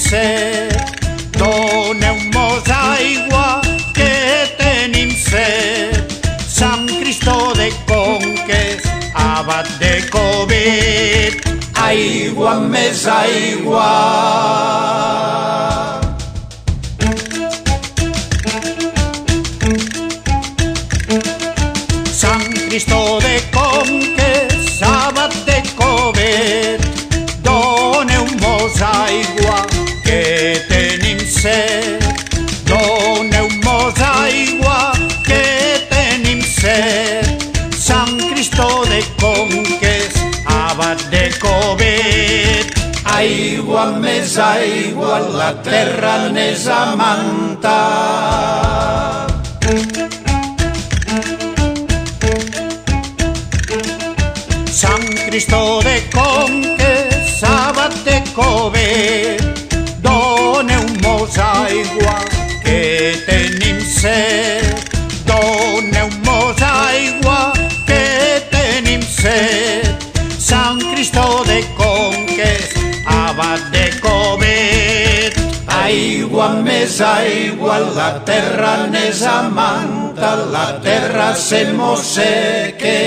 set. Doneu-mos aigua, que tenim set. Sant Cristó de Conques, abat de Corbet, aigua més aigua. Sant Cristó de Conques, abat de Corbet, doneu-mos aigua, que tenim set. Doneu-mos aigua, que tenim set. Sant Cristó de Conques, abat de Corbet, aigua més aigua, la terra n'és amanta. Sant Cristó de Conques, abat de Corbet, doneu-mos aigua, que tenim set. Doneu-mos aigua, que tenim set. Sant Cristó de Conques, abat de Corbet, aigua més aigua, la terra n'és amanta, la terra se mosseque.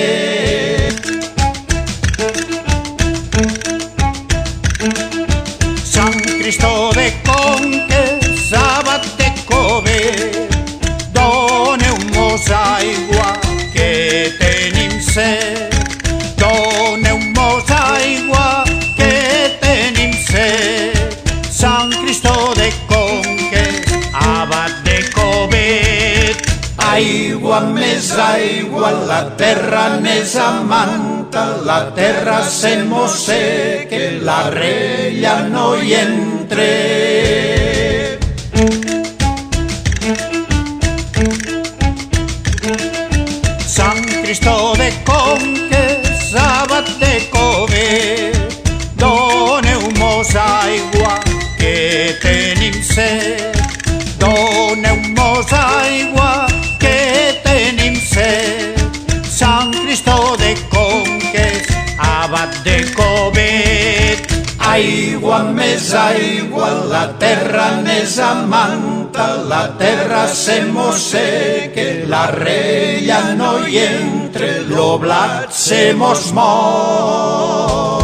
Sant Cristó de Conques, abat de Corbet, doneu-mos aigua, que tenim set. Doneu-mos aigua, que tenim set. Sant Cristó de Conques, abat de Corbet, aigua més aigua, la terra n'és amanta, la terra se mosseque, la rella no hi entre. Sant Cristó de Conques, abat de Corbet, doneu-mos aigua, que tenim set. Doneu-mos aigua, que tenim set. Sant Cristó de Conques, abat de Corbet, aigua més aigua, la terra n'és amanta, la terra se mosseque, la rella no hi entre, lo blat se mos mor.